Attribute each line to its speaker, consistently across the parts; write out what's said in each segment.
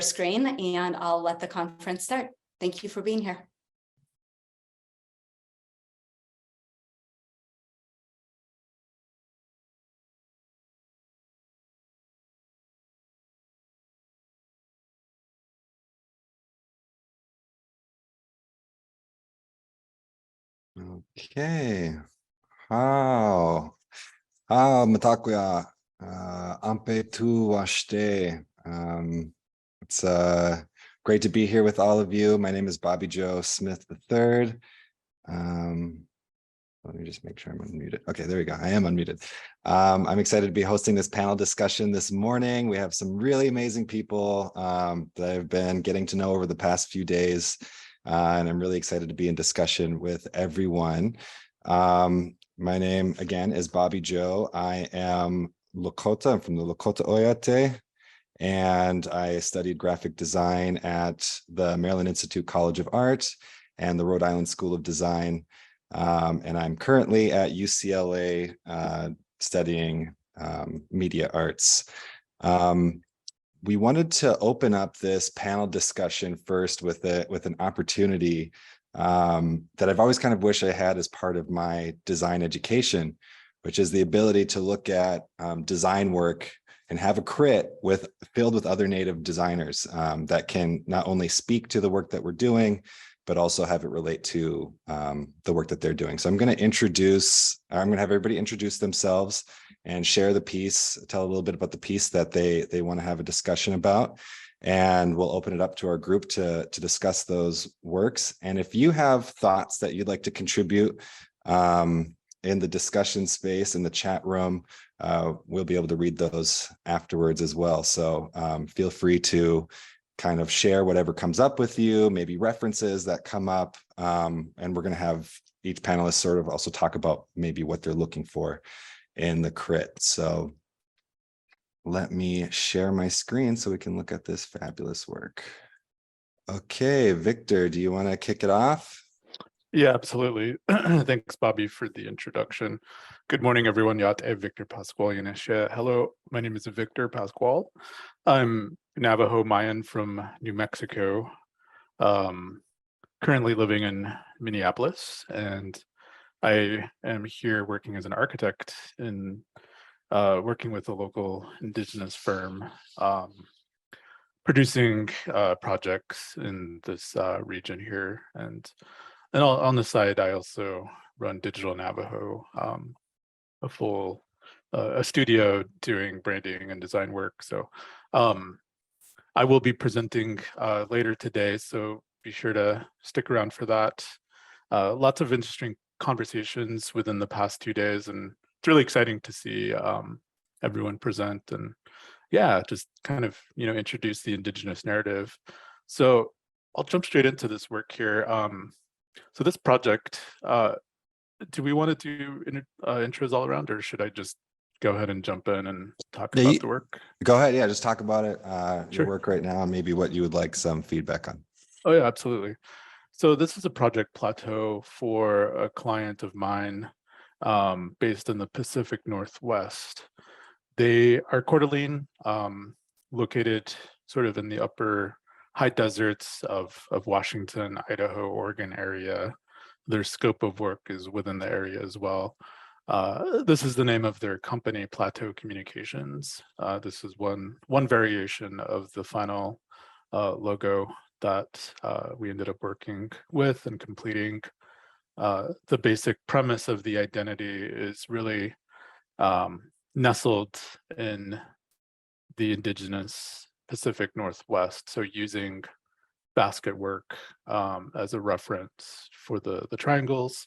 Speaker 1: screen and I'll let the conference start. Thank you for being here.
Speaker 2: Okay. How matakuya ampe tu washte. It's great to be here with all of you. My name is Bobby Joe Smith III. Let me just make sure I'm unmuted. Okay, there we go. I am unmuted. I'm excited to be hosting this panel discussion this morning. We have some really amazing people that I've been getting to know over the past few days. And I'm really excited to be in discussion with everyone. My name, again, is Bobby Joe. I am Lakota. I'm from the Lakota Oyate, and I studied graphic design at the Maryland Institute College of Art and the Rhode Island School of Design. And I'm currently at UCLA studying media arts. We wanted to open up this panel discussion first with an opportunity that I've always kind of wished I had as part of my design education, which is the ability to look at design work and have a crit filled with other Native designers that can not only speak to the work that we're doing, but also have it relate to the work that they're doing. So I'm going to have everybody introduce themselves and share the piece, tell a little bit about the piece that they want to have a discussion about. And we'll open it up to our group to discuss those works. And if you have thoughts that you'd like to contribute in the discussion space, in the chat room, we'll be able to read those afterwards as well. So feel free to kind of share whatever comes up with you, maybe references that come up. And we're going to have each panelist sort of also talk about maybe what they're looking for in the crit. So let me share my screen so we can look at this fabulous work. Okay, Victor, do you want to kick it off?
Speaker 3: Yeah, absolutely. Thanks, Bobby, for the introduction. Good morning, everyone. Yate Victor Pascual Yanesha. Hello, my name is Victor Pascual. I'm Navajo Mayan from New Mexico, currently living in Minneapolis, and I am here working as an architect and working with a local indigenous firm, producing projects in this region here. And on the side, I also run Digital Navajo, a studio doing branding and design work. So I will be presenting later today, so be sure to stick around for that. Lots of interesting conversations within the past 2 days, and it's really exciting to see everyone present and just kind of introduce the indigenous narrative. So I'll jump straight into this work here. So this project, do we want to do intros all around, or should I just go ahead and jump in and talk about the work?
Speaker 2: Go ahead. Yeah, just talk about it,
Speaker 3: Sure.
Speaker 2: your work right now, and maybe what you would like some feedback on.
Speaker 3: Oh, yeah, absolutely. So this is a project plateau for a client of mine based in the Pacific Northwest. They are Coeur d'Alene, located sort of in the upper high deserts of Washington, Idaho, Oregon area. Their scope of work is within the area as well. This is the name of their company, Plateau Communications. This is one variation of the final logo that we ended up working with and completing. The basic premise of the identity is really nestled in the indigenous Pacific Northwest. So using basket work as a reference for the triangles,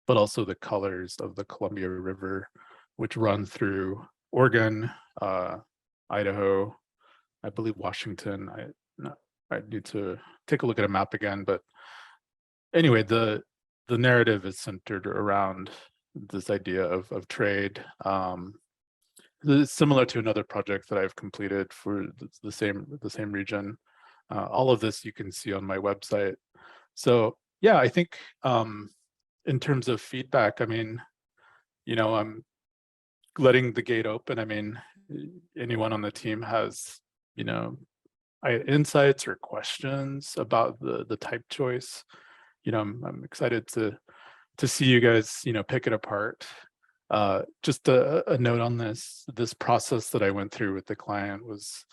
Speaker 3: but also the colors of the Columbia River, which run through Oregon, Idaho, I believe Washington. I need to take a look at a map again, but anyway, the narrative is centered around this idea of trade. Similar to another project that I've completed for the same region. All of this you can see on my website. So yeah, I think in terms of feedback, I mean, I'm letting the gate open. I mean, anyone on the team has, insights or questions about the type choice, I'm excited to see you guys, pick it apart. Just a note on this process that I went through with the client was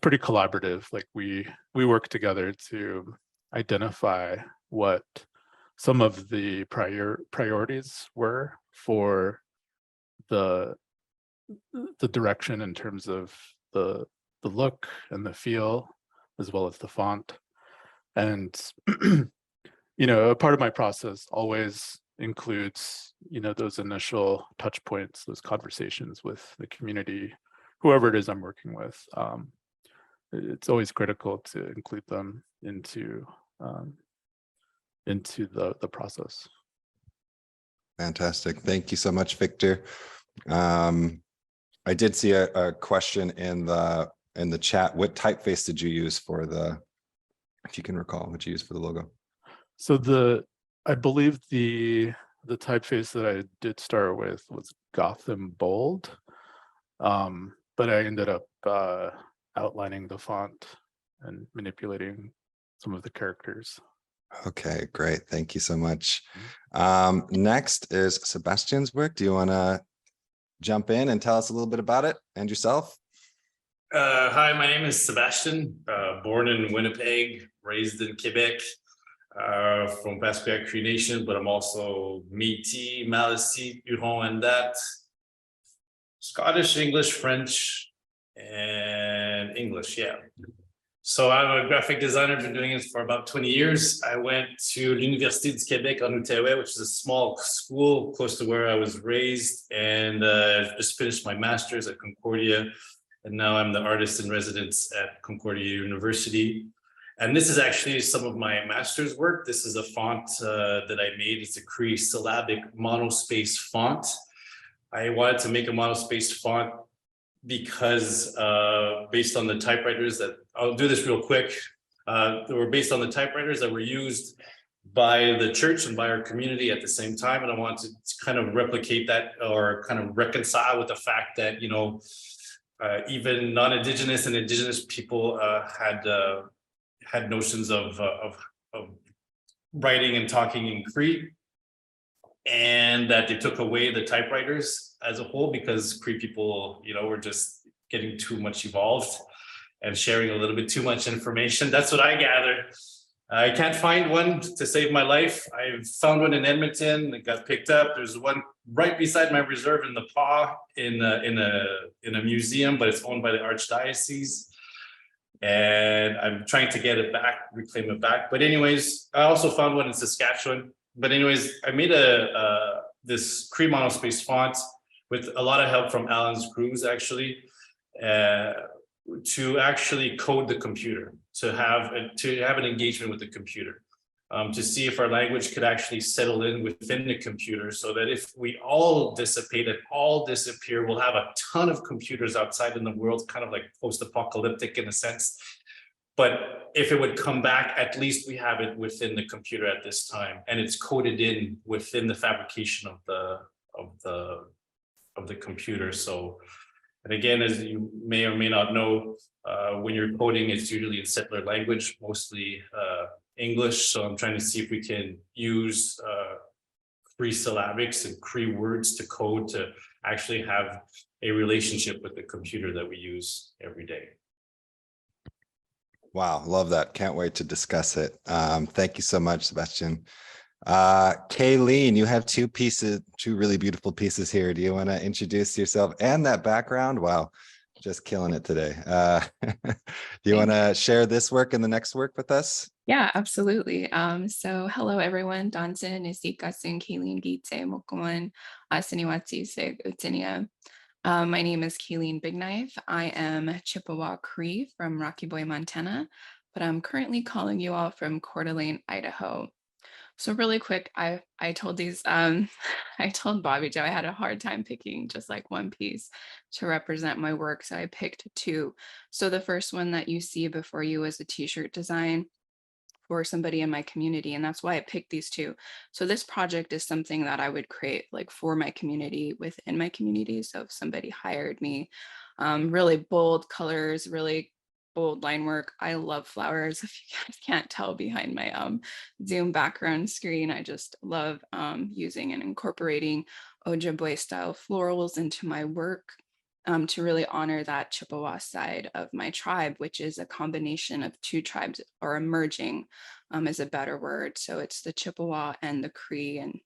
Speaker 3: pretty collaborative. Like we worked together to identify what some of the priorities were for the direction in terms of the look and the feel, as well as the font. And a part of my process always includes those initial touch points, those conversations with the community, whoever it is I'm working with. It's always critical to include them into the process.
Speaker 2: Fantastic. Thank you so much, Victor. I did see a question in the chat. What typeface did you use for if you can recall, what you used for the logo?
Speaker 3: So I believe the typeface that I did start with was Gotham Bold, but I ended up outlining the font and manipulating some of the characters.
Speaker 2: Okay, great. Thank you so much. Next is Sebastian's work. Do you want to jump in and tell us a little bit about it and yourself?
Speaker 4: Hi, my name is Sebastian, born in Winnipeg, raised in Quebec, from Pascual Cree Nation, but I'm also Métis, Malassis, Huron, and that. Scottish, English, French, and English, yeah. So I'm a graphic designer, been doing it for about 20 years. I went to l'Université du Québec en Outaouais, which is a small school close to where I was raised, and just finished my master's at Concordia. And now I'm the artist in residence at Concordia University. And this is actually some of my master's work. This is a font that I made. It's a Cree syllabic monospace font. I wanted to make a monospace font because based on the typewriters I'll do this real quick. They were based on the typewriters that were used by the church and by our community at the same time. And I wanted to kind of replicate that, or kind of reconcile with the fact that, even non-Indigenous and Indigenous people had notions of writing and talking in Cree, and that they took away the typewriters as a whole because Cree people, were just getting too much evolved and sharing a little bit too much information. That's what I gather. I can't find one to save my life. I found one in Edmonton that got picked up. There's one right beside my reserve in the Paw in a museum, but it's owned by the Archdiocese. And I'm trying to get it back, reclaim it back. But anyways, I also found one in Saskatchewan. But anyways, I made this Cree monospace font with a lot of help from Alan's Cruz, actually, to actually code the computer, to have an engagement with the computer, to see if our language could actually settle in within the computer, so that if we all dissipate and all disappear, we'll have a ton of computers outside in the world, kind of like post-apocalyptic in a sense. But if it would come back, at least we have it within the computer at this time, and it's coded in within the fabrication of the computer. So, and again, as you may or may not know, when you're coding, it's usually in settler language, mostly English. So I'm trying to see if we can use Cree syllabics and Cree words to code to actually have a relationship with the computer that we use every day.
Speaker 2: Wow, love that. Can't wait to discuss it. Thank you so much, Sebastian. Kaylene, you have two really beautiful pieces here. Do you want to introduce yourself and that background? Wow, just killing it today. Do you want to share this work and the next work with us?
Speaker 5: Yeah, absolutely. So hello everyone. Dansin Nisikasun Kaylene Gite Mokuman Asiniwati Sig Utinia. My name is Kaylene Bigknife. I am Chippewa Cree from Rocky Boy, Montana, but I'm currently calling you all from Coeur d'Alene, Idaho. So really quick, I told I told Bobby Joe I had a hard time picking just like one piece to represent my work. So I picked two. So the first one that you see before you is a t-shirt design for somebody in my community. And that's why I picked these two. So this project is something that I would create like for my community, within my community. So if somebody hired me, really bold colors, really bold line work. I love flowers. If you guys can't tell behind my Zoom background screen, I just love using and incorporating Ojibwe style florals into my work to really honor that Chippewa side of my tribe, which is a combination of two tribes, or emerging is a better word. So it's the Chippewa and the Cree, and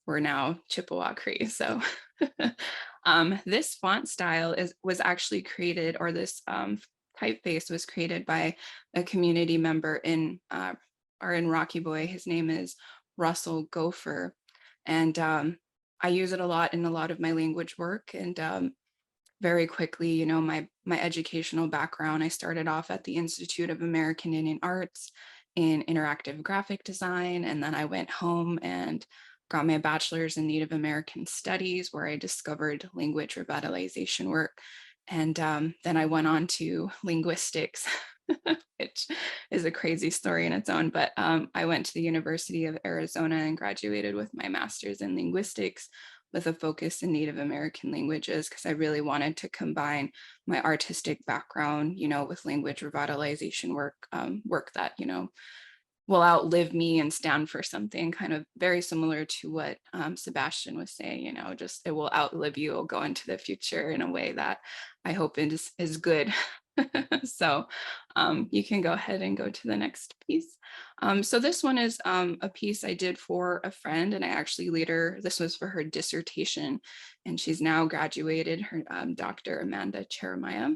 Speaker 5: we're now Chippewa Cree. So this font style was actually created, or this typeface was created by a community member in Rocky Boy. His name is Russell Gopher. And I use it a lot in a lot of my language work. And very quickly, you know, my educational background, I started off at the Institute of American Indian Arts in interactive graphic design. And then I went home and got my bachelor's in Native American Studies, where I discovered language revitalization work. And then I went on to linguistics, which is a crazy story in its own. But I went to the University of Arizona and graduated with my master's in linguistics, with a focus in Native American languages, because I really wanted to combine my artistic background, you know, with language revitalization work, work that, you know, will outlive me and stand for something kind of very similar to what Sébastien was saying, you know, just it will outlive you, it'll go into the future in a way that I hope is good. So you can go ahead and go to the next piece. So this one is a piece I did for a friend, and I actually later, this was for her dissertation, and she's now graduated, her Dr. Amanda Cheremiah.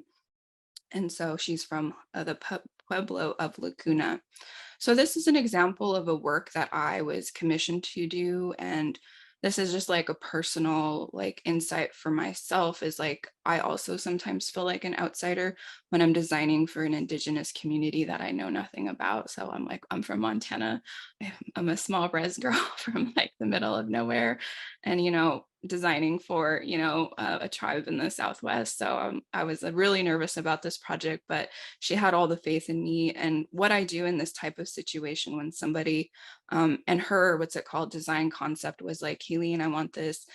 Speaker 5: And so she's from the Pueblo of Laguna. So this is an example of a work that I was commissioned to do. And this is just like a personal like insight for myself, is like, I also sometimes feel like an outsider when I'm designing for an Indigenous community that I know nothing about. So I'm like, I'm from Montana. I'm a small res girl from like the middle of nowhere. And, you know, designing for, you know, a tribe in the Southwest. So I was really nervous about this project, but she had all the faith in me. And what I do in this type of situation, when somebody and her, what's it called, design concept was like, Kaylene, I want this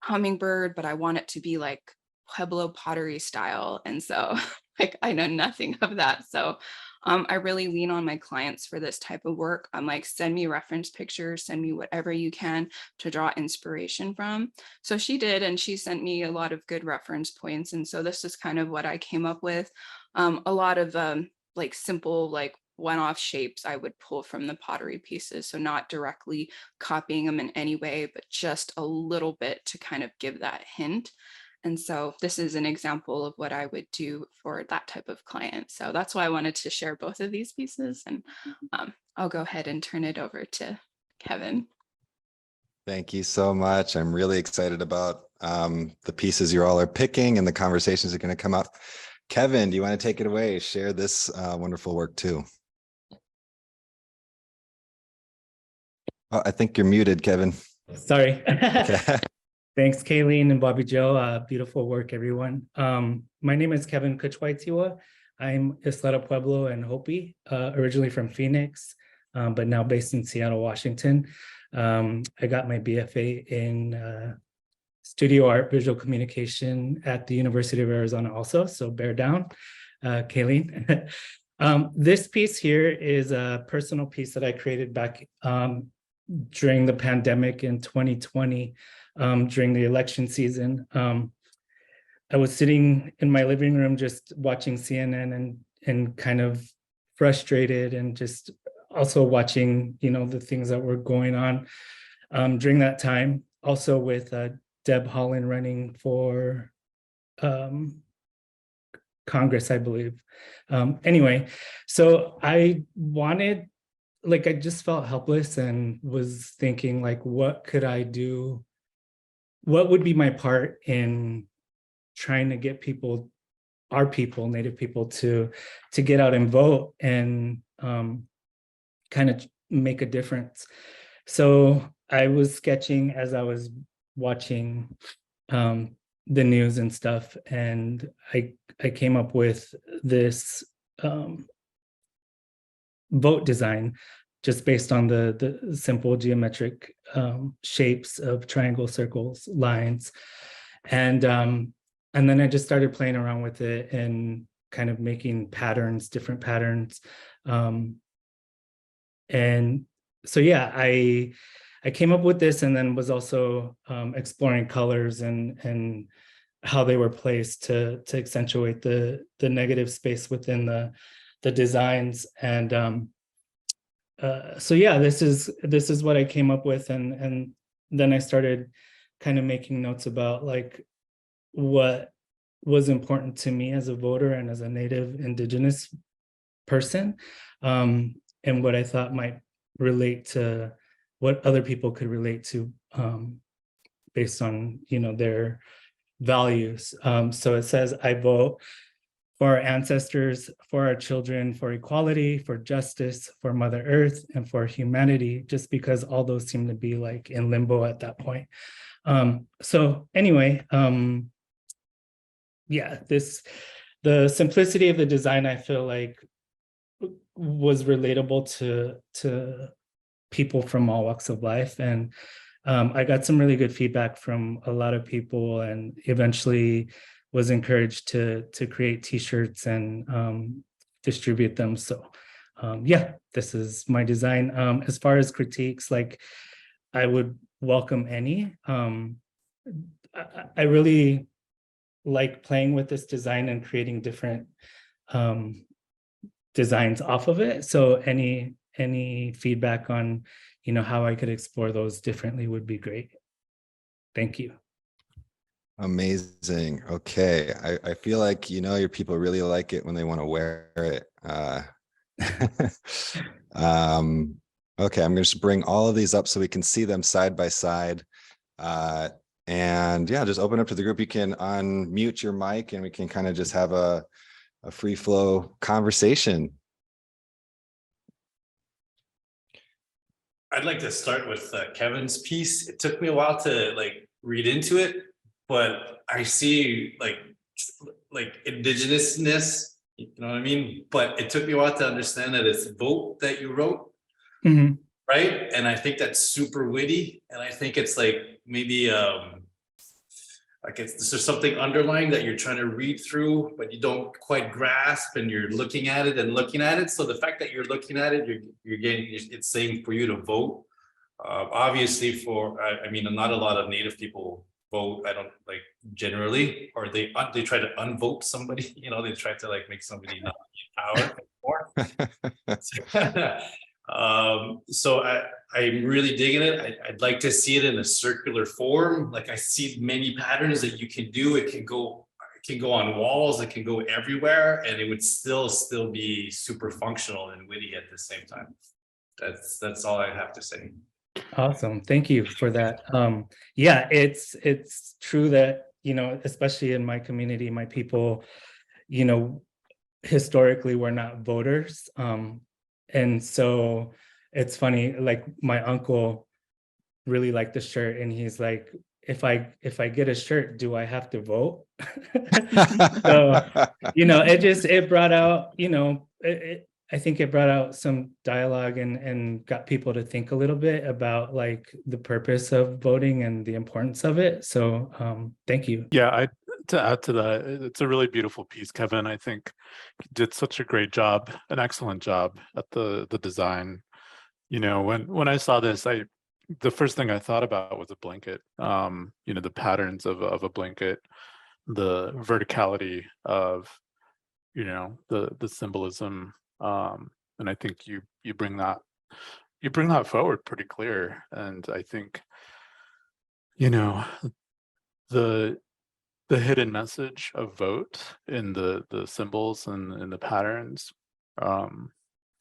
Speaker 5: hummingbird, but I want it to be like Pueblo pottery style. And so like, I know nothing of that. So I really lean on my clients for this type of work. I'm like, send me reference pictures, send me whatever you can to draw inspiration from. So she did, and she sent me a lot of good reference points. And so this is kind of what I came up with. A lot of like simple, like one-off shapes I would pull from the pottery pieces. So not directly copying them in any way, but just a little bit to kind of give that hint. And so this is an example of what I would do for that type of client. So that's why I wanted to share both of these pieces. And I'll go ahead and turn it over to Kevin.
Speaker 2: Thank you so much. I'm really excited about the pieces you all are picking and the conversations that are going to come up. Kevin, do you want to take it away? Share this wonderful work too. Oh, I think you're muted, Kevin.
Speaker 6: Sorry.
Speaker 2: Okay.
Speaker 6: Thanks, Kaylene and Bobby Joe. Beautiful work, everyone. My name is Kevin Coochwytewa. I'm Isleta Pueblo and Hopi, originally from Phoenix, but now based in Seattle, Washington. I got my BFA in studio art, visual communication at the University of Arizona also, so bear down, Kaylene. This piece here is a personal piece that I created back during the pandemic in 2020, during the election season. I was sitting in my living room just watching CNN and kind of frustrated, and just also watching, you know, the things that were going on during that time. Also with Deb Haaland running for Congress, I believe. Anyway, so I wanted, like, I just felt helpless and was thinking, like, what could I do? What would be my part in trying to get people, our people, Native people, to get out and vote and kind of make a difference? So I was sketching as I was watching the news and stuff, and I came up with this vote design just based on the simple geometric shapes of triangles, circles, lines. And then I just started playing around with it and kind of making patterns, different patterns. And so, yeah, I came up with this, and then was also exploring colors and how they were placed to accentuate the negative space within the designs. And so yeah, this is what I came up with, and then I started kind of making notes about like what was important to me as a voter and as a Native Indigenous person, and what I thought might relate to what other people could relate to, based on, you know, their values. So it says, I vote for our ancestors, for our children, for equality, for justice, for Mother Earth, and for humanity, just because all those seem to be like in limbo at that point. So anyway, yeah, the simplicity of the design, I feel like, was relatable to people from all walks of life. And I got some really good feedback from a lot of people, and eventually was encouraged to create t-shirts and distribute them. So yeah, this is my design. As far as critiques, like, I would welcome any. I really like playing with this design and creating different designs off of it. So any feedback on, you know, how I could explore those differently would be great. Thank you.
Speaker 2: Amazing. Okay. I feel like, you know, your people really like it when they want to wear it. Okay, I'm going to just bring all of these up so we can see them side by side. And yeah, just open up to the group. You can unmute your mic and we can kind of just have a free flow conversation.
Speaker 4: I'd like to start with Kevin's piece. It took me a while to like read into it, but I see like indigenousness, you know what I mean? But it took me a while to understand that it's vote that you wrote,
Speaker 6: Mhm.
Speaker 4: right? And I think that's super witty. And I think it's like maybe like there's something underlying that you're trying to read through, but you don't quite grasp, and you're looking at it and looking at it. So the fact that you're looking at it, you're getting, it's saying for you to vote. Obviously I mean, not a lot of Native people vote. I don't like generally, or they try to unvote somebody, you know, they try to like make somebody not be in power. So I'm really digging it. I'd like to see it in a circular form. Like I see many patterns that you can do. It can go on walls, it can go everywhere, and it would still be super functional and witty at the same time. That's all I have to say.
Speaker 6: Awesome. Thank you for that. Yeah, it's true that, you know, especially in my community, my people, you know, historically we're not voters. And so it's funny, like my uncle really liked the shirt, and he's like, if I get a shirt, do I have to vote? So, you know, it brought out, you know, I think it brought out some dialogue and got people to think a little bit about like the purpose of voting and the importance of it. So thank you.
Speaker 3: Yeah, to add to that, it's a really beautiful piece, Kevin. I think you did such a great job, an excellent job at the design. You know, when I saw this, the first thing I thought about was a blanket. You know, the patterns of a blanket, the verticality of, you know, the symbolism. And I think you bring that forward pretty clear. And I think, you know, the hidden message of vote in the symbols and in the patterns,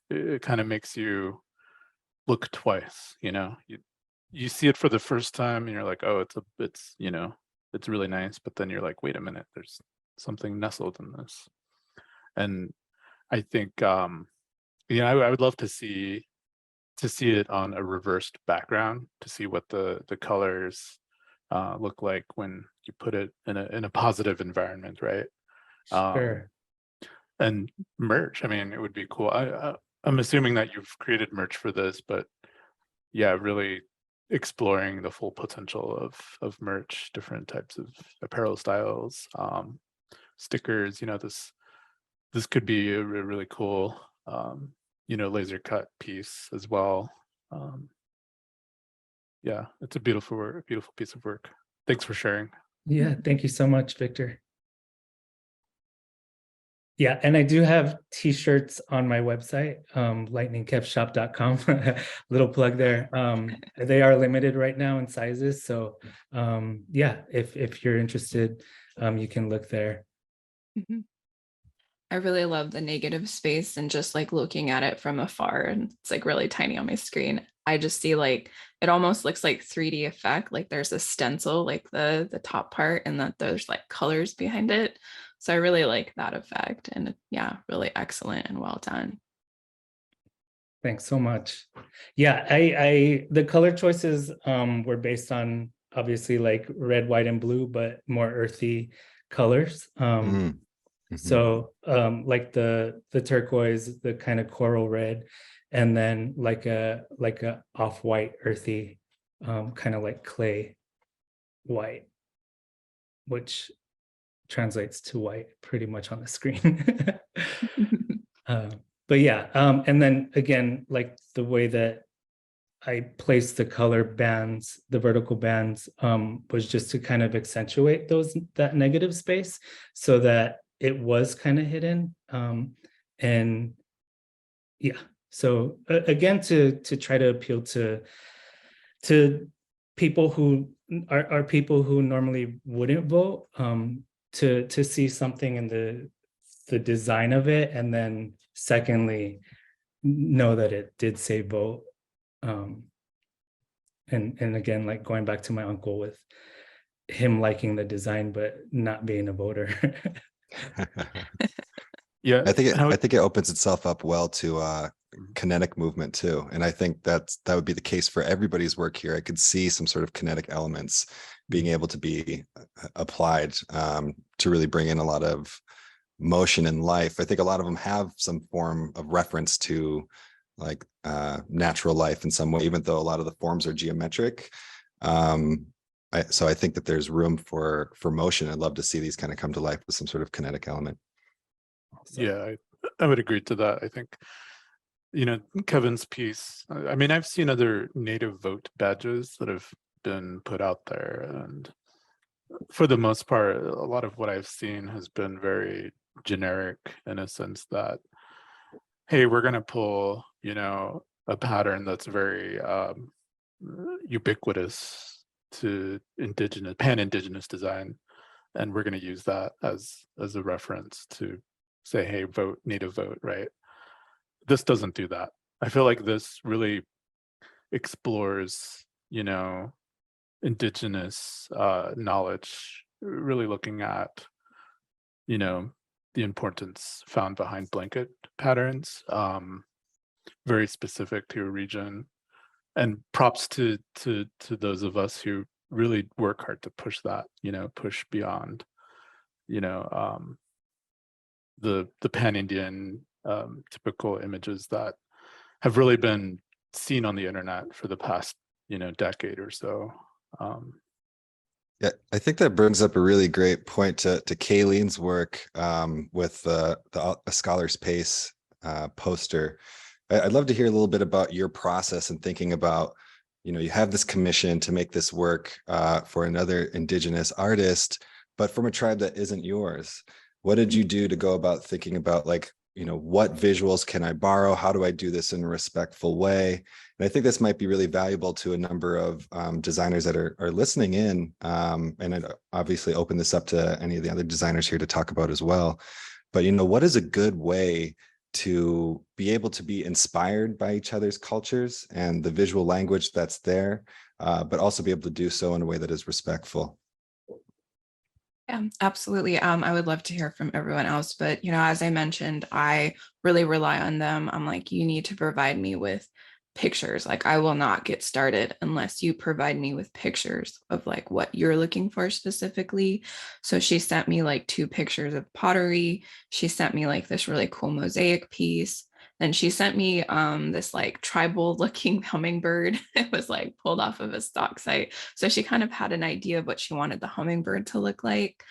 Speaker 3: it kind of makes you look twice. You know, you see it for the first time and you're like, oh, it's you know, it's really nice, but then you're like, wait a minute, there's something nestled in this. And I think you know, I would love to see it on a reversed background, to see what the colors look like when you put it in a positive environment, right?
Speaker 6: Sure.
Speaker 3: And merch, I mean, it would be cool. I'm assuming that you've created merch for this, but yeah, really exploring the full potential of merch, different types of apparel styles, stickers, you know, this this could be a really cool, laser cut piece as well. Yeah, it's a beautiful work, beautiful piece of work. Thanks for sharing.
Speaker 6: Yeah, thank you so much, Victor. Yeah, and I do have t-shirts on my website, lightningkevshop.com. Little plug there. They are limited right now in sizes. So yeah, if you're interested, you can look there.
Speaker 5: Mhm. I really love the negative space and just like looking at it from afar, and it's like really tiny on my screen. I just see like it almost looks like 3D effect, like there's a stencil, like the top part, and that there's like colors behind it. So I really like that effect, and yeah, really excellent and well done.
Speaker 6: Thanks so much. Yeah, I the color choices were based on obviously like red, white, and blue, but more earthy colors. So like the turquoise, the kind of coral red, and then like a off-white earthy, kind of like clay white, which translates to white pretty much on the screen. But yeah, and then again, like the way that I placed the color bands, the vertical bands, was just to kind of accentuate that negative space so that it was kind of hidden. And yeah, so again, to try to appeal to people who are people who normally wouldn't vote, to see something in the design of it, and then secondly, know that it did say vote. And again, like going back to my uncle with him liking the design but not being a voter.
Speaker 3: Yeah,
Speaker 2: I think it opens itself up well to kinetic movement too. And I think that would be the case for everybody's work here. I could see some sort of kinetic elements being able to be applied to really bring in a lot of motion and life. I think a lot of them have some form of reference to like natural life in some way, even though a lot of the forms are geometric. So I think that there's room for motion. I'd love to see these kind of come to life with some sort of kinetic element.
Speaker 3: yeah, I would agree to that. I think, Kevin's piece, I mean, I've seen other native vote badges that have been put out there, and for the most part, a lot of what I've seen has been very generic in a sense that, hey, we're going to pull, a pattern that's very ubiquitous to pan-indigenous design, and we're going to use that as a reference to say, hey, vote, native vote, right? This doesn't do that. I feel like this really explores, indigenous knowledge, really looking at, the importance found behind blanket patterns, very specific to a region. And props to those of us who really work hard to push that, push beyond, the pan-Indian typical images that have really been seen on the internet for the past, decade or so.
Speaker 2: Yeah, I think that brings up a really great point to Kaylene's work with the A Scholar's Pace poster. I'd love to hear a little bit about your process and thinking about, you have this commission to make this work for another Indigenous artist, but from a tribe that isn't yours. What did you do to go about thinking about like, what visuals can I borrow? How do I do this in a respectful way? And I think this might be really valuable to a number of designers that are listening in. And I'd obviously open this up to any of the other designers here to talk about as well. But, what is a good way to be able to be inspired by each other's cultures and the visual language that's there, but also be able to do so in a way that is respectful?
Speaker 5: Yeah, absolutely. I would love to hear from everyone else, but as I mentioned, I really rely on them. I'm like, you need to provide me with pictures. Like, I will not get started unless you provide me with pictures of like what you're looking for specifically. So she sent me like 2 pictures of pottery. She sent me like this really cool mosaic piece. Then she sent me this like tribal looking hummingbird. It was like pulled off of a stock site. So she kind of had an idea of what she wanted the hummingbird to look like.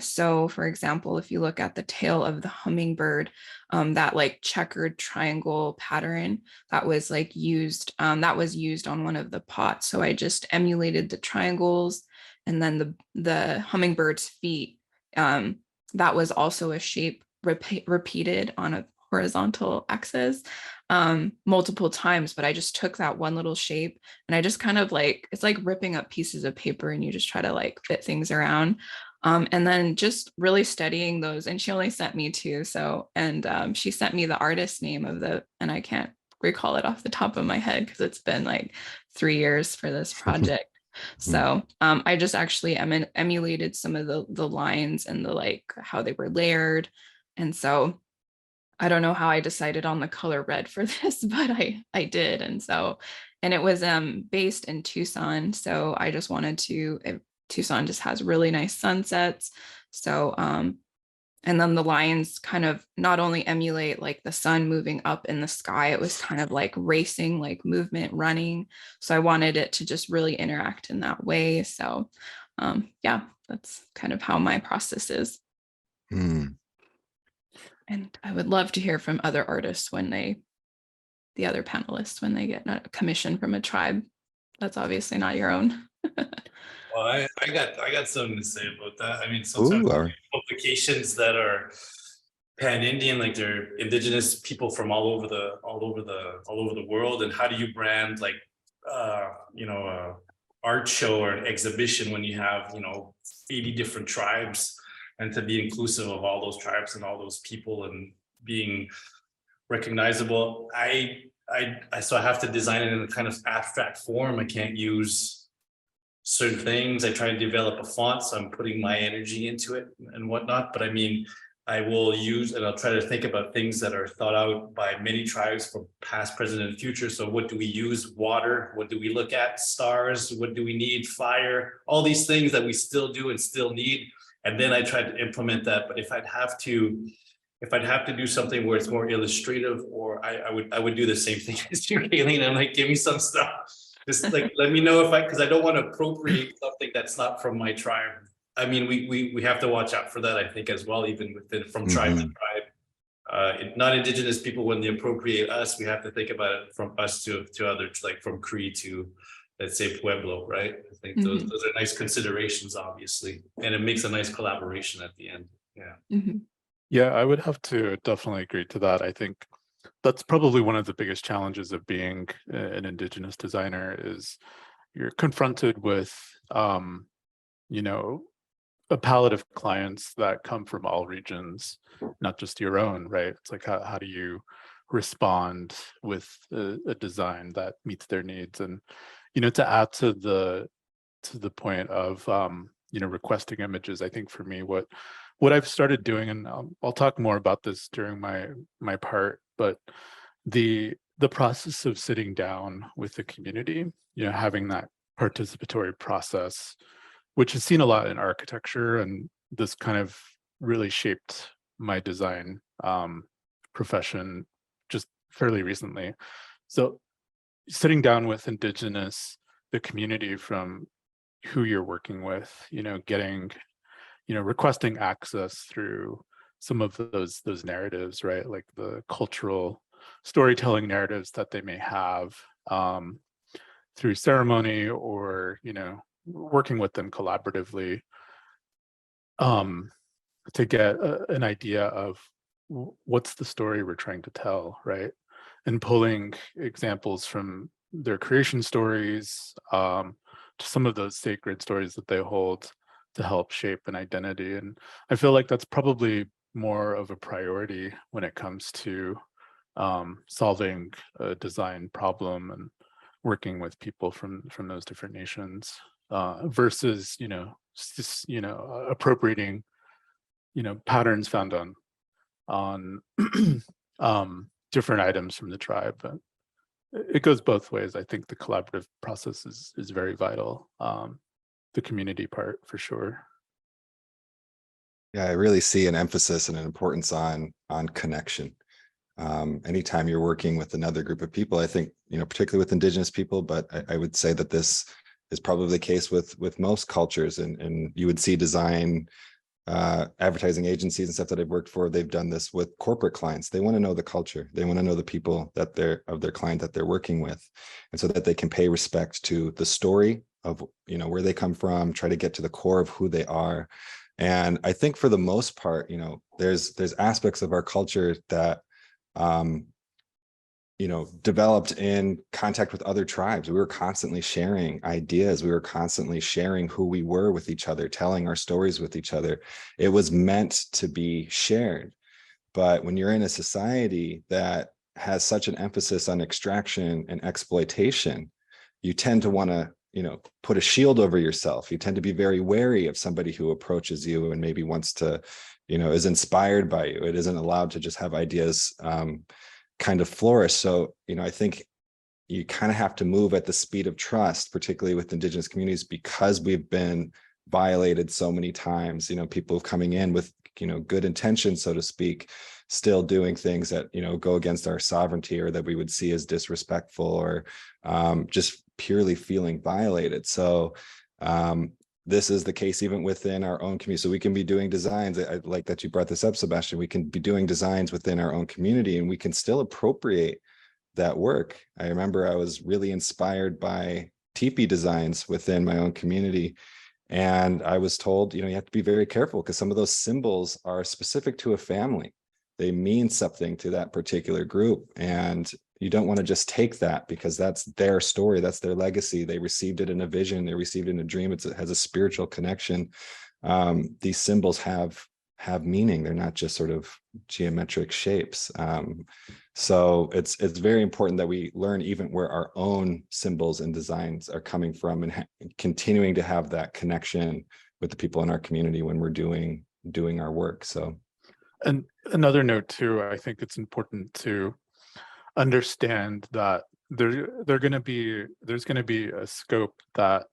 Speaker 5: So for example, if you look at the tail of the hummingbird, that like checkered triangle pattern that was like used, that was used on one of the pots. So I just emulated the triangles, and then the hummingbird's feet, that was also a shape repeated on a horizontal axis multiple times, but I just took that one little shape and I just kind of like, it's like ripping up pieces of paper and you just try to like fit things around. And then just really studying those. And she only sent me two. So, and she sent me the artist name of and I can't recall it off the top of my head because it's been like 3 years for this project. So I just actually emulated some of the lines and the like how they were layered. And so I don't know how I decided on the color red for this, but I did. And so, and it was based in Tucson. So I just wanted to, Tucson just has really nice sunsets. So and then the lines kind of not only emulate like the sun moving up in the sky, it was kind of like racing, like movement, running. So I wanted it to just really interact in that way. So yeah, that's kind of how my process is. And I would love to hear from other artists the other panelists, when they get a commission from a tribe. That's obviously not your own.
Speaker 4: Well, I got something to say about that. I mean, sometimes publications that are pan-Indian, like they're indigenous people from all over the world, and how do you brand like art show or an exhibition when you have 80 different tribes, and to be inclusive of all those tribes and all those people and being recognizable. So I have to design it in a kind of abstract form. I can't use certain things. I try to develop a font, so I'm putting my energy into it and whatnot. But I mean, I will use, and I'll try to think about things that are thought out by many tribes from past, present, and future. So what do we use? Water. What do we look at? Stars. What do we need? Fire. All these things that we still do and still need. And then I try to implement that. But if I'd have to do something where it's more illustrative, or I would do the same thing as you, Kaylene. I'm like, give me some stuff. Just like, let me know because I don't want to appropriate something that's not from my tribe. I mean, we have to watch out for that, I think, as well, even from tribe to tribe. Not indigenous people, when they appropriate us, we have to think about it from us to others, like from Cree to, let's say, Pueblo, right? I think those are nice considerations, obviously, and it makes a nice collaboration at the end. Yeah.
Speaker 3: Yeah, I would have to definitely agree to that. I think that's probably one of the biggest challenges of being an indigenous designer is you're confronted with, a palette of clients that come from all regions, not just your own, right? It's like, how do you respond with a design that meets their needs? And, to add to the point of, requesting images, I think for me, what I've started doing, and I'll talk more about this during my part, but the process of sitting down with the community, having that participatory process, which is seen a lot in architecture, and this kind of really shaped my design profession just fairly recently. So sitting down with the community from who you're working with, getting, requesting access through some of those narratives, right? Like the cultural storytelling narratives that they may have through ceremony, or, working with them collaboratively to get an idea of what's the story we're trying to tell, right? And pulling examples from their creation stories to some of those sacred stories that they hold to help shape an identity. And I feel like that's probably more of a priority when it comes to solving a design problem and working with people from those different nations versus appropriating patterns found on different items from the tribe. But it goes both ways. I think the collaborative process is very vital. The community part, for sure.
Speaker 2: Yeah, I really see an emphasis and an importance on connection. Anytime you're working with another group of people, I think, particularly with indigenous people, but I would say that this is probably the case with most cultures, and you would see design advertising agencies and stuff that I've worked for, they've done this with corporate clients. They want to know the culture. They want to know the people that of their client that they're working with, and so that they can pay respect to the story of, you know, where they come from, try to get to the core of who they are. And I think for the most part, you know, there's aspects of our culture that you know, developed in contact with other tribes. We were constantly sharing ideas. We were constantly sharing who we were with each other, telling our stories with each other. It was meant to be shared. But when you're in a society that has such an emphasis on extraction and exploitation, you tend to want to, you know, put a shield over yourself. You tend to be very wary of somebody who approaches you and maybe wants to, you know, is inspired by you. It isn't allowed to just have ideas kind of flourish. So, you know, I think you kind of have to move at the speed of trust, particularly with Indigenous communities, because we've been violated so many times. You know, people coming in with, you know, good intentions, so to speak, still doing things that, you know, go against our sovereignty or that we would see as disrespectful, or just purely feeling violated. So this is the case even within our own community. So we can be doing designs. I like that you brought this up, Sebastian. We can be doing designs within our own community, and we can still appropriate that work. I remember I was really inspired by teepee designs within my own community. And I was told, you know, you have to be very careful because some of those symbols are specific to a family. They mean something to that particular group. And you don't want to just take that because that's their story, that's their legacy. They received it in a vision, they received it in a dream. It has a spiritual connection. These symbols have meaning. They're not just sort of geometric shapes. So it's very important that we learn even where our own symbols and designs are coming from, and continuing to have that connection with the people in our community when we're doing our work. So,
Speaker 3: and another note too, I think it's important to understand that there's going to be a scope that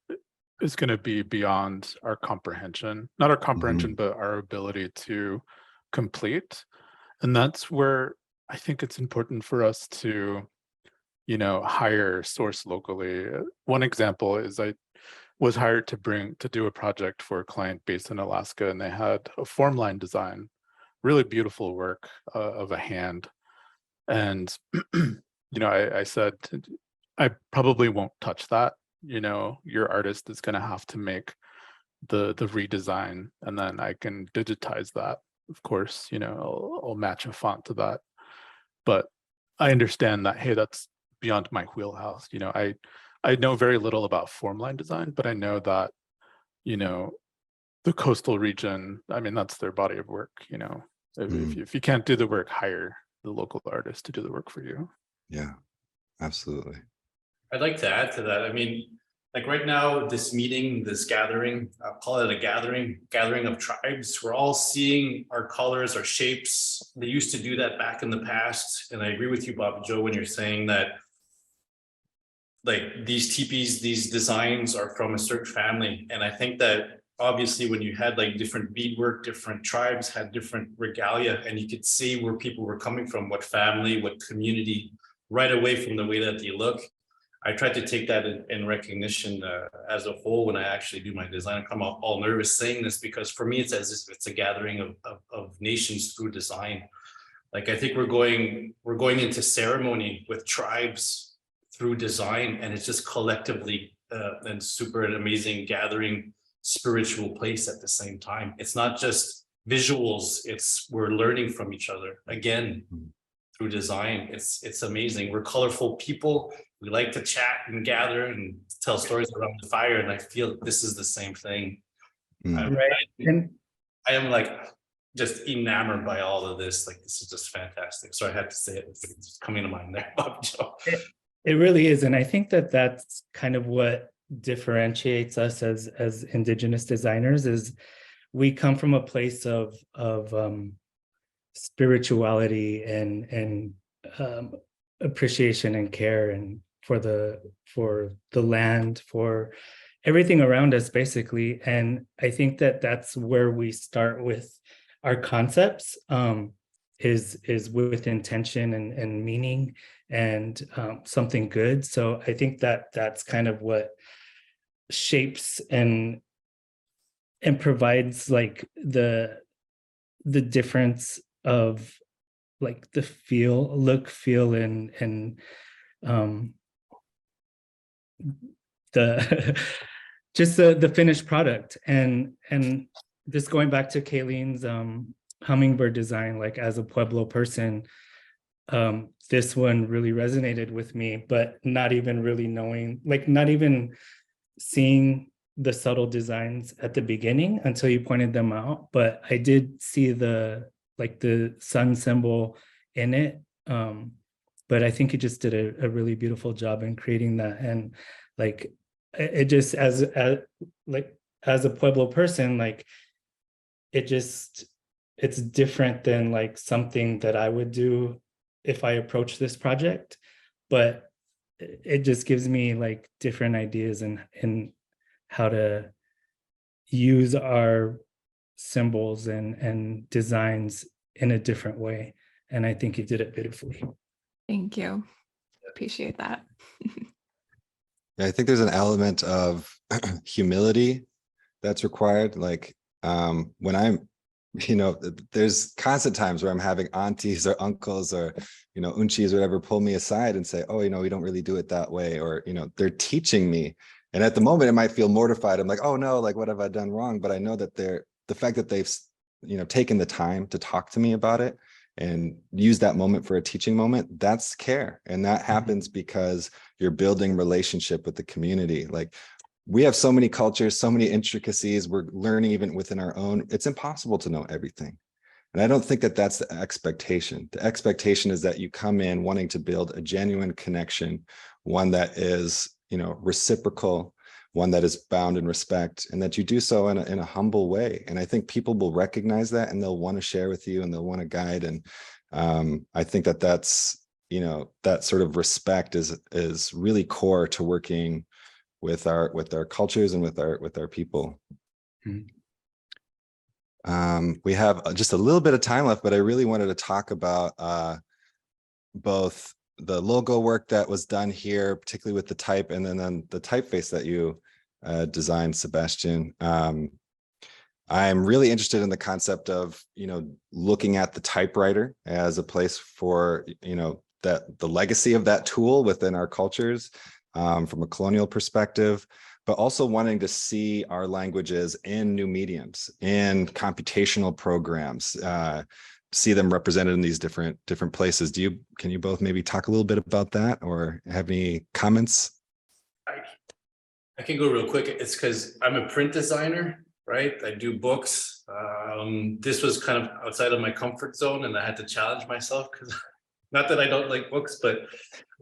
Speaker 3: is going to be beyond our comprehension, not our comprehension, but our ability to complete. And that's where I think it's important for us to, you know, hire source locally. One example is I was hired to do a project for a client based in Alaska, and they had a form line design, really beautiful work of a hand. And, you know, I said, I probably won't touch that. You know, your artist is going to have to make the redesign, and then I can digitize that. Of course, you know, I'll match a font to that. But I understand that, hey, that's beyond my wheelhouse. You know, I know very little about form line design, but I know that, you know, the coastal region, I mean, that's their body of work. You know, if you can't do the work, hire the local artist to do the work for you.
Speaker 2: Yeah, absolutely.
Speaker 4: I'd like to add to that. I mean, like right now, this meeting, this gathering, I'll call it a gathering of tribes. We're all seeing our colors, our shapes. They used to do that back in the past. And I agree with you, Bob Joe, when you're saying that, like, these teepees, these designs are from a certain family. And I think that obviously when you had like different beadwork, different tribes had different regalia, and you could see where people were coming from, what family, what community, right away from the way that they look. I tried to take that in recognition as a whole when I actually do my design. I come all nervous saying this because for me, it's as if it's a gathering of nations through design. Like, I think we're going into ceremony with tribes through design, and it's just collectively and super an amazing gathering spiritual place at the same time. It's not just visuals, we're learning from each other again through design. It's amazing. We're colorful people. We like to chat and gather and tell stories around the fire, and I feel this is the same thing. I am like just enamored by all of this. Like, this is just fantastic. So I had to say it. It's just coming to mind there, Bob Joe.
Speaker 6: It really is, and I think that that's kind of what differentiates us as Indigenous designers. Is we come from a place of spirituality and appreciation and care, and for the land, for everything around us, basically. And I think that that's where we start with our concepts, is with intention and meaning and something good. So I think that that's kind of what shapes and and provides like the difference of like the look, feel, and the just the finished product. And just going back to Kaylene's hummingbird design, like as a Pueblo person, this one really resonated with me, but not even really knowing, like not even seeing the subtle designs at the beginning until you pointed them out. But I did see the sun symbol in it. But I think you just did a really beautiful job in creating that. And like it just as a Pueblo person, like it's different than like something that I would do if I approach this project, but it just gives me like different ideas in how to use our symbols and designs in a different way. And I think you did it beautifully.
Speaker 5: Thank you. Appreciate that.
Speaker 2: Yeah, I think there's an element of humility that's required. Like when I'm, there's constant times where I'm having aunties or uncles or, unchis or whatever pull me aside and say, oh, we don't really do it that way. Or, they're teaching me. And at the moment it might feel mortified. I'm like, oh no, like what have I done wrong? But I know that the fact that they've, taken the time to talk to me about it and use that moment for a teaching moment, that's care. And that happens because you're building relationship with the community. Like we have so many cultures, so many intricacies. We're learning even within our own. It's impossible to know everything. And I don't think that that's the expectation. The expectation is that you come in wanting to build a genuine connection, one that is, reciprocal, one that is bound in respect, and that you do so in a humble way. And I think people will recognize that and they'll want to share with you and they'll want to guide. And I think that that's, that sort of respect is really core to working with our cultures and with our people. We have just a little bit of time left, but I really wanted to talk about both the logo work that was done here, particularly with the type, and then the typeface that you designed, Sebastian. I'm really interested in the concept of, looking at the typewriter as a place for, that the legacy of that tool within our cultures from a colonial perspective, but also wanting to see our languages in new mediums, in computational programs, see them represented in these different places. Can you both maybe talk a little bit about that or have any comments?
Speaker 4: I can go real quick. It's because I'm a print designer, right? I do books. This was kind of outside of my comfort zone and I had to challenge myself because not that I don't like books, but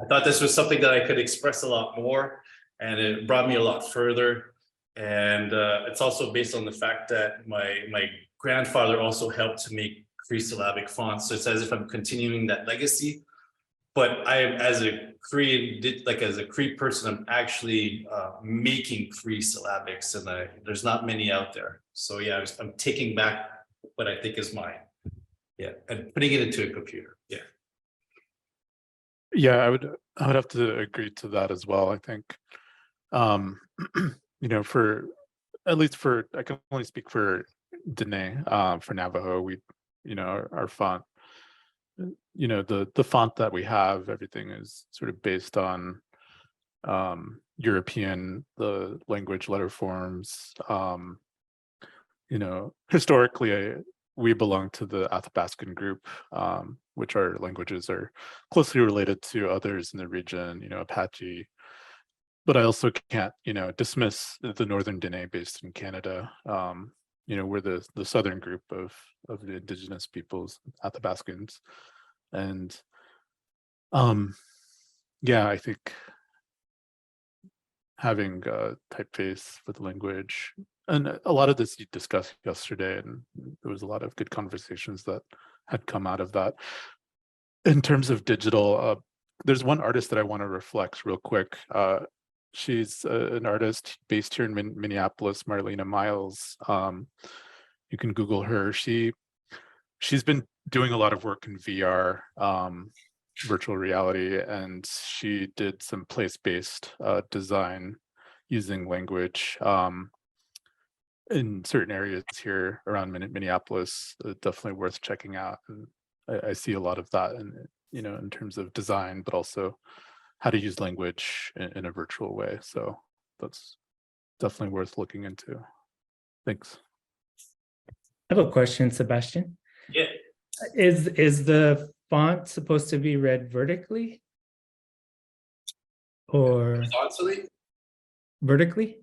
Speaker 4: I thought this was something that I could express a lot more and it brought me a lot further. And it's also based on the fact that my grandfather also helped to make Cree-syllabic fonts. So it's as if I'm continuing that legacy. But I, as a Cree person, I'm actually making Cree syllabics, and there's not many out there. So yeah, I'm taking back what I think is mine. Yeah, and putting it into a computer. Yeah.
Speaker 3: Yeah, I would have to agree to that as well. I think, for at least I can only speak for Dene. For Navajo, we, our font. The font that we have, everything is sort of based on European, the language letter forms. Historically, we belong to the Athabascan group, which our languages are closely related to others in the region, Apache. But I also can't, dismiss the Northern Dene based in Canada. We're the southern group of the indigenous peoples, Athabascans. And yeah, I think having a typeface for the language, and a lot of this you discussed yesterday, and there was a lot of good conversations that had come out of that. In terms of digital, there's one artist that I want to reflect real quick. She's an artist based here in Minneapolis, Marlena Miles. You can Google her. She's been doing a lot of work in VR, virtual reality, and she did some place-based design using language. in certain areas here around Minneapolis, definitely worth checking out. And I see a lot of that in terms of design, but also how to use language in a virtual way. So that's definitely worth looking into. Thanks.
Speaker 6: I have a question, Sebastian.
Speaker 4: Yeah.
Speaker 6: Is the font supposed to be read vertically? Or
Speaker 4: Horizontally?
Speaker 6: vertically?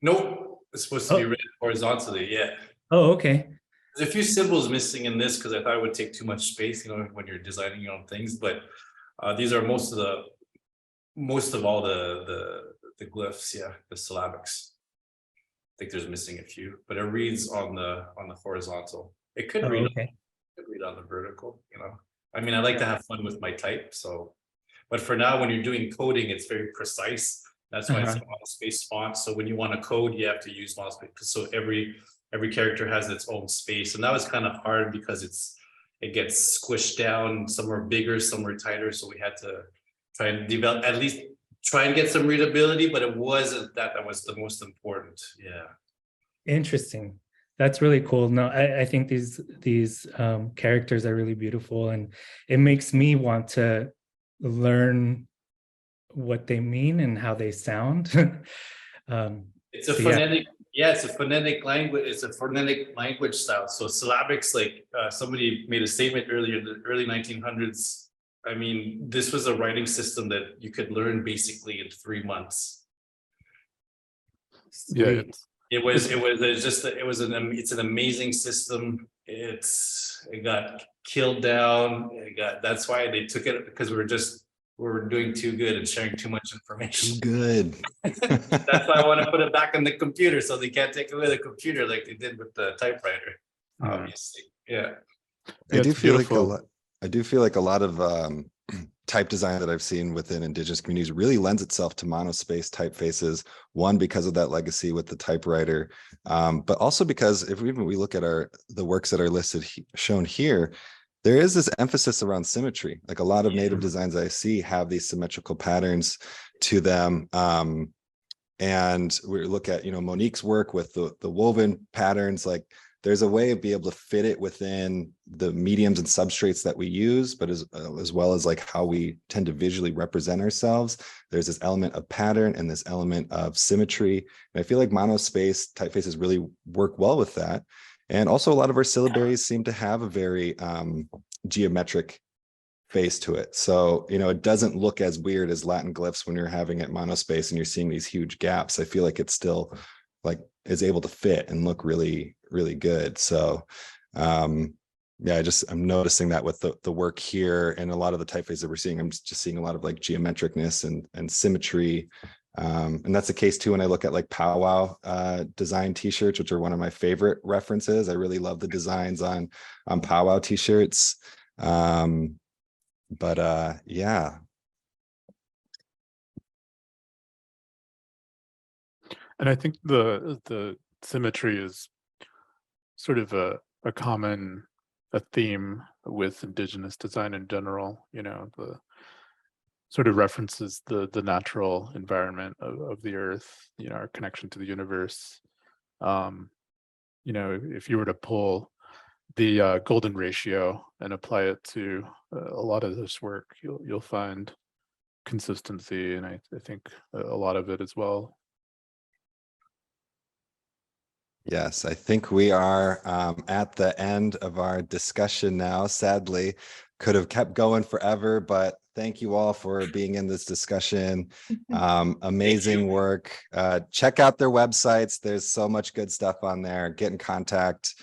Speaker 4: Nope, it's supposed to be read horizontally, yeah.
Speaker 6: Oh, okay.
Speaker 4: There's a few symbols missing in this because I thought it would take too much space, when you're designing your own things, but these are most of all the glyphs, yeah, the syllabics. I think there's missing a few, but it reads on the horizontal. It could
Speaker 6: Oh,
Speaker 4: read,
Speaker 6: okay.
Speaker 4: on the vertical, I mean, I like to have fun with my type, so. But for now, when you're doing coding, it's very precise. That's why it's a monospace font. So when you want to code, you have to use monospace. So every character has its own space, and that was kind of hard because it gets squished down. Some are bigger, some are tighter. So we had to try and develop, at least try and get some readability, but it wasn't that was the most important. Yeah.
Speaker 6: Interesting. That's really cool. No, I think these characters are really beautiful, and it makes me want to learn what they mean and how they sound.
Speaker 4: It's a phonetic, it's a phonetic language. It's a phonetic language style. So syllabics, like somebody made a statement earlier in the early 1900s. I mean, this was a writing system that you could learn basically in 3 months.
Speaker 3: Yeah,
Speaker 4: it's an amazing system. It got killed down. That's why they took it, because we were doing too good and sharing too much information.
Speaker 2: Too good.
Speaker 4: That's why I want to put it back on the computer, so they can't take away the computer like they did with the typewriter. Obviously, yeah.
Speaker 2: I do feel like a lot of type design that I've seen within Indigenous communities really lends itself to monospace typefaces. One, because of that legacy with the typewriter, but also because if we look at the works that are listed shown here, there is this emphasis around symmetry. Like a lot of native designs I see have these symmetrical patterns to them. And we look at, Monique's work with the woven patterns, like there's a way of being able to fit it within the mediums and substrates that we use, but as well as like how we tend to visually represent ourselves. There's this element of pattern and this element of symmetry. And I feel like monospace typefaces really work well with that. And also a lot of our syllabaries seem to have a very geometric face to it. So, it doesn't look as weird as Latin glyphs when you're having it monospace and you're seeing these huge gaps. I feel like it's still is able to fit and look really, really good. So I'm noticing that with the work here and a lot of the typefaces that we're seeing, I'm just seeing a lot of like geometricness and symmetry. And that's the case too when I look at like powwow design t-shirts, which are one of my favorite references. I really love the designs on powwow t-shirts. Yeah.
Speaker 3: And I think the symmetry is sort of a common theme with Indigenous design in general. The sort of references the natural environment of the earth, our connection to the universe. If you were to pull the golden ratio and apply it to a lot of this work, you'll find consistency, and I think a lot of it as well.
Speaker 2: Yes, I think we are at the end of our discussion now. Sadly, could have kept going forever, but thank you all for being in this discussion. Amazing work. Check out their websites. There's so much good stuff on there. Get in contact.